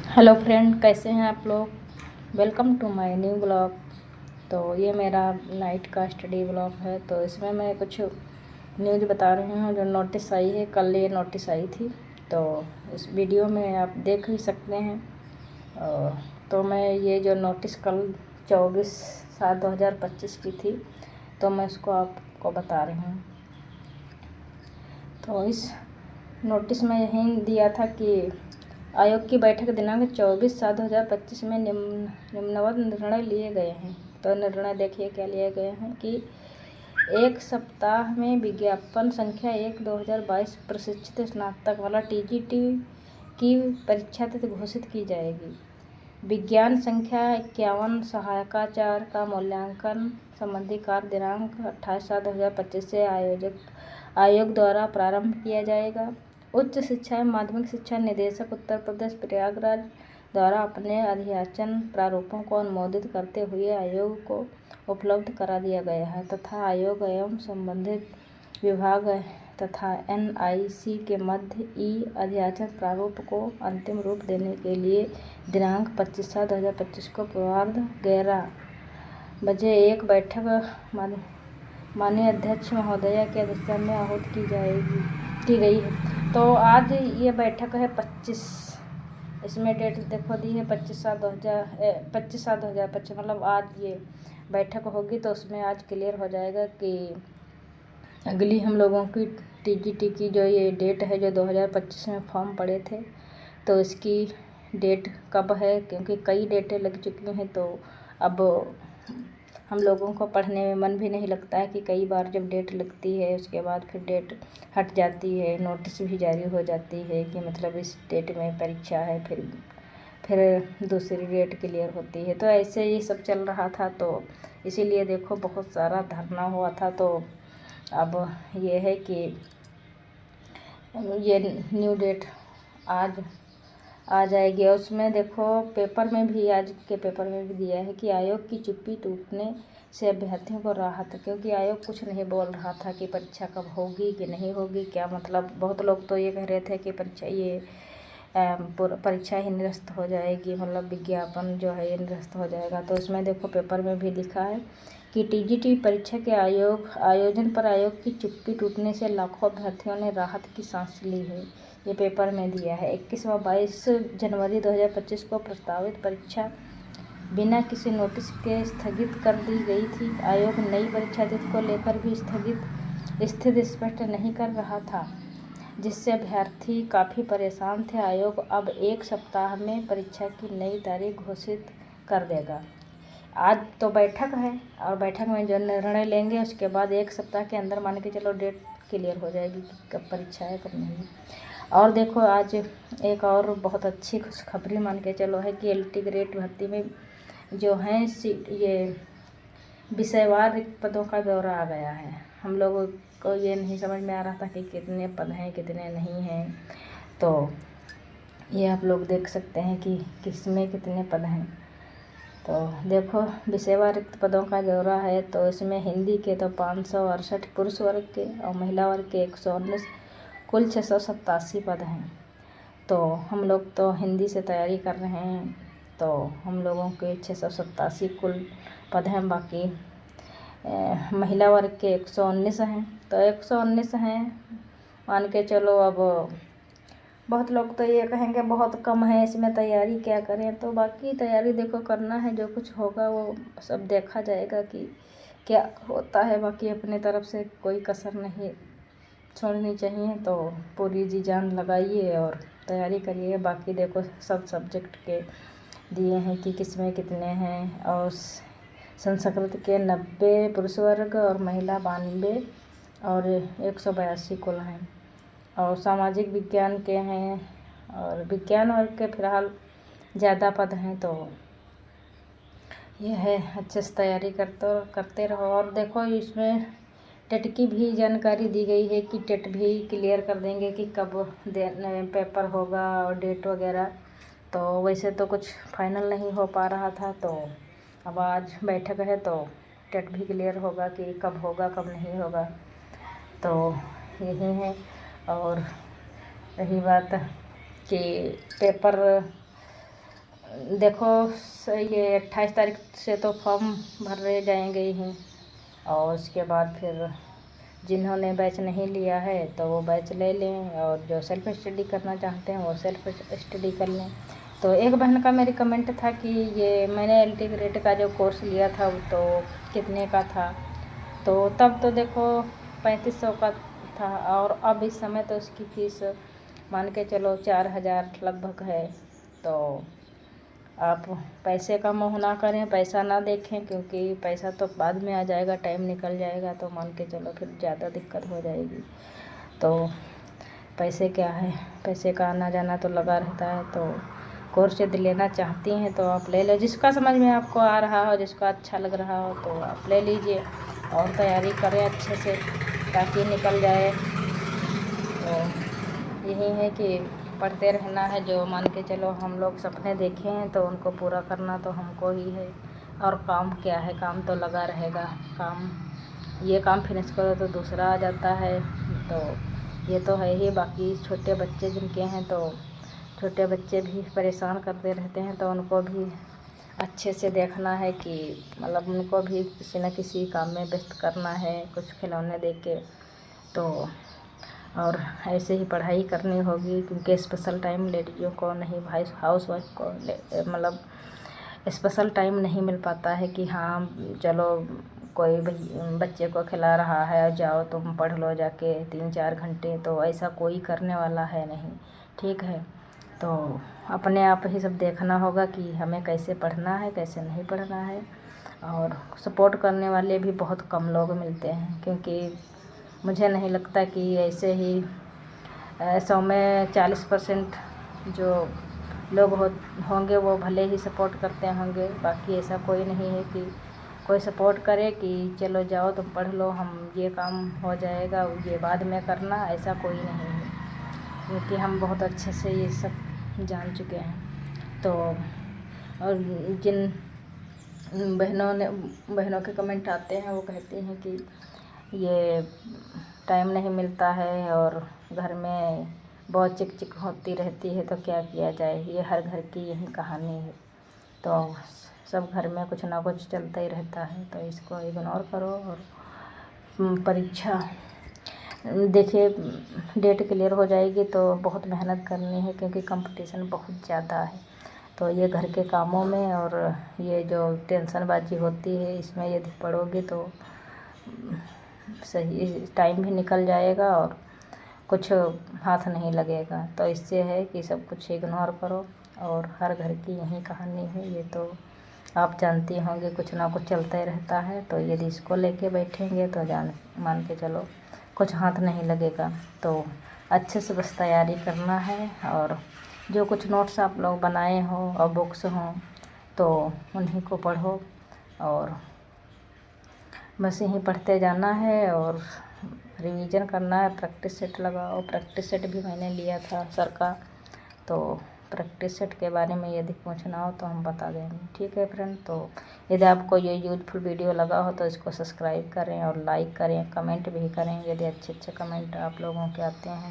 Hello friend, कैसे हैं आप लोग। Welcome to my new blog. तो ये मेरा नाइट का स्टडी ब्लॉग है। तो इसमें मैं कुछ न्यूज़ बता रही हूँ जो नोटिस आई है। कल ये नोटिस आई थी, तो इस वीडियो में आप देख ही सकते हैं। तो मैं ये जो नोटिस कल 24/7/2025 की थी, तो मैं इसको आपको बता रही हूँ। तो इस नोटिस में यही दिया था कि आयोग की बैठक दिनांक 24/7/2025 में निम्नवत निर्णय लिए गए हैं। तो निर्णय देखिए क्या लिए गए हैं कि एक सप्ताह में विज्ञापन संख्या 1/2022 प्रशिक्षित स्नातक वाला TGT की परीक्षा तिथि घोषित की जाएगी। विज्ञान संख्या 51 सहायकाचार्य का मूल्यांकन संबंधी कार्य दिनांक 28/7/2025 से आयोग द्वारा प्रारंभ किया जाएगा। उच्च शिक्षा एवं माध्यमिक शिक्षा निदेशक उत्तर प्रदेश प्रयागराज द्वारा अपने अध्याचन प्रारूपों को अनुमोदित करते हुए आयोग को उपलब्ध करा दिया गया है तथा आयोग एवं संबंधित विभाग तथा NIC के मध्य अध्याचन प्रारूप को अंतिम रूप देने के लिए दिनांक 25/7/2025 को पूर्वाह्न 11 बजे एक बैठक माननीय अध्यक्ष महोदया की अध्यक्षता में आहूत की गई है। तो आज ये बैठक है 25, इसमें डेट देखो दी है 25/7/2025, मतलब आज ये बैठक होगी। तो उसमें आज क्लियर हो जाएगा कि अगली हम लोगों की TGT की जो ये डेट है, जो 2025 में फॉर्म पड़े थे, तो इसकी डेट कब है, क्योंकि कई डेटें लग चुकी हैं। तो अब हम लोगों को पढ़ने में मन भी नहीं लगता है कि कई बार जब डेट लगती है उसके बाद फिर डेट हट जाती है, नोटिस भी जारी हो जाती है कि मतलब इस डेट में परीक्षा है, फिर दूसरी डेट क्लियर होती है। तो ऐसे ही सब चल रहा था। तो इसीलिए देखो बहुत सारा धरना हुआ था। तो अब ये है कि ये न्यू डेट आज आ जाएगी। और उसमें देखो पेपर में भी, आज के पेपर में भी दिया है कि आयोग की चुप्पी टूटने से अभ्यर्थियों को राहत, क्योंकि आयोग कुछ नहीं बोल रहा था कि परीक्षा कब होगी कि नहीं होगी, क्या मतलब। बहुत लोग तो ये कह रहे थे कि परीक्षा ही निरस्त हो जाएगी, मतलब विज्ञापन जो है ये निरस्त हो जाएगा। तो इसमें देखो पेपर में भी लिखा है कि TGT परीक्षा के आयोजन पर आयोग की चुप्पी टूटने से लाखों अभ्यर्थियों ने राहत की सांस ली है। ये पेपर में दिया है। 21 व 22 जनवरी 2025 को प्रस्तावित परीक्षा बिना किसी नोटिस के स्थगित कर दी गई थी। आयोग नई परीक्षा तिथि को लेकर भी स्थिति स्पष्ट नहीं कर रहा था, जिससे अभ्यर्थी काफ़ी परेशान थे। आयोग अब एक सप्ताह में परीक्षा की नई तारीख घोषित कर देगा। आज तो बैठक है, और बैठक में जो निर्णय लेंगे उसके बाद एक सप्ताह के अंदर मान के चलो डेट क्लियर हो जाएगी कि कब परीक्षा है कब नहीं। और देखो आज एक और बहुत अच्छी खुशखबरी मान के चलो है कि LT ग्रेड भर्ती में जो हैं ये विषयवार रिक्त पदों का ब्यौरा आ गया है। हम लोगों को ये नहीं समझ में आ रहा था कि कितने पद हैं कितने नहीं हैं। तो ये आप लोग देख सकते हैं कि किसमें कितने पद हैं। तो देखो विषयवार रिक्त पदों का ब्यौरा है। तो इसमें हिंदी के तो 568 पुरुष वर्ग के और महिला वर्ग के 119, कुल 687 पद हैं। तो हम लोग तो हिंदी से तैयारी कर रहे हैं, तो हम लोगों के 687 कुल पद हैं। बाकी महिला वर्ग के 119 हैं। तो 119 हैं मान के चलो। अब बहुत लोग तो ये कहेंगे बहुत कम है, इसमें तैयारी क्या करें। तो बाकी तैयारी देखो करना है, जो कुछ होगा वो सब देखा जाएगा कि क्या होता है। बाकी अपने तरफ से कोई कसर नहीं छोड़नी चाहिए। तो पूरी जी जान लगाइए और तैयारी करिए। बाकी देखो सब सब्जेक्ट के दिए हैं कि किसमें कितने हैं। और संस्कृत के 90 पुरुष वर्ग और महिला 92 और 182 कुल हैं। और सामाजिक विज्ञान के हैं, और विज्ञान वर्ग के फिलहाल ज़्यादा पद हैं। तो यह है, अच्छे से तैयारी करते रहो। और देखो इसमें टेट की भी जानकारी दी गई है कि टेट भी क्लियर कर देंगे कि कब पेपर होगा और डेट वगैरह। तो वैसे तो कुछ फाइनल नहीं हो पा रहा था। तो अब आज बैठक है तो टेट भी क्लियर होगा कि कब होगा कब नहीं होगा। तो यही है। और रही बात कि पेपर देखो ये 28 तारीख से तो फॉर्म भर रहे जाएंगे ही, और उसके बाद फिर जिन्होंने बैच नहीं लिया है तो वो बैच ले लें, और जो सेल्फ स्टडी करना चाहते हैं वो सेल्फ स्टडी कर लें। तो एक बहन का मेरी कमेंट था कि ये मैंने इंटीग्रेटेड का जो कोर्स लिया था तो कितने का था, तो तब तो देखो 3500 का था, और अब इस समय तो उसकी फ़ीस मान के चलो 4000 लगभग है। तो आप पैसे का मोह ना करें, पैसा ना देखें, क्योंकि पैसा तो बाद में आ जाएगा, टाइम निकल जाएगा तो मान के चलो फिर ज़्यादा दिक्कत हो जाएगी। तो पैसे क्या है, पैसे का आना जाना तो लगा रहता है। तो कोर्स यदि लेना चाहती हैं तो आप ले लो, जिसका समझ में आपको आ रहा हो, जिसका अच्छा लग रहा हो तो आप ले लीजिए और तैयारी करें अच्छे से ताकि निकल जाए। तो यही है कि पढ़ते रहना है, जो मान के चलो हम लोग सपने देखे हैं तो उनको पूरा करना तो हमको ही है। और काम क्या है, काम तो लगा रहेगा, काम ये काम फिनिश करो तो दूसरा आ जाता है। तो ये तो है ही। बाकी छोटे बच्चे जिनके हैं तो छोटे बच्चे भी परेशान करते रहते हैं, तो उनको भी अच्छे से देखना है कि मतलब उनको भी किसी न किसी काम में व्यस्त करना है, कुछ खिलौने दे के। तो और ऐसे ही पढ़ाई करनी होगी, क्योंकि स्पेशल टाइम लेडीज़ों को नहीं, भाई हाउस वाइफ को मतलब स्पेशल टाइम नहीं मिल पाता है कि हाँ चलो कोई बच्चे को खिला रहा है और जाओ तुम पढ़ लो जाके 3-4 घंटे, तो ऐसा कोई करने वाला है नहीं। ठीक है, तो अपने आप ही सब देखना होगा कि हमें कैसे पढ़ना है, कैसे नहीं पढ़ना है। और सपोर्ट करने वाले भी बहुत कम लोग मिलते हैं, क्योंकि मुझे नहीं लगता कि ऐसे ही 100 में 40% जो लोग होंगे वो भले ही सपोर्ट करते होंगे। बाकी ऐसा कोई नहीं है कि कोई सपोर्ट करे कि चलो जाओ तुम पढ़ लो, हम ये काम हो जाएगा ये बाद में करना, ऐसा कोई नहीं है, क्योंकि हम बहुत अच्छे से ये सब जान चुके हैं। तो और जिन बहनों के कमेंट आते हैं वो कहती हैं कि ये टाइम नहीं मिलता है और घर में बहुत चिक चिक होती रहती है, तो क्या किया जाए। ये हर घर की यही कहानी है। तो सब घर में कुछ ना कुछ चलता ही रहता है, तो इसको इग्नोर करो। और परीक्षा देखिए डेट क्लियर हो जाएगी तो बहुत मेहनत करनी है, क्योंकि कंपटीशन बहुत ज़्यादा है। तो ये घर के कामों में और ये जो टेंशनबाजी होती है इसमें यदि पढ़ोगे तो सही टाइम भी निकल जाएगा और कुछ हाथ नहीं लगेगा। तो इससे है कि सब कुछ इग्नोर करो, और हर घर की यही कहानी है, ये तो आप जानती होंगे, कुछ ना कुछ चलता ही रहता है। तो यदि इसको लेके बैठेंगे तो मान के चलो कुछ हाथ नहीं लगेगा। तो अच्छे से बस तैयारी करना है, और जो कुछ नोट्स आप लोग बनाए हो और बुक्स हों तो उन्हीं को पढ़ो, और बस यहीं पढ़ते जाना है और रिवीजन करना है। प्रैक्टिस सेट लगाओ, प्रैक्टिस सेट भी मैंने लिया था सर का, तो प्रैक्टिस सेट के बारे में यदि पूछना हो तो हम बता देंगे। ठीक है फ्रेंड, तो यदि आपको ये यूज़फुल वीडियो लगा हो तो इसको सब्सक्राइब करें और लाइक करें, कमेंट भी करें यदि अच्छे अच्छे कमेंट आप लोगों के आते हैं।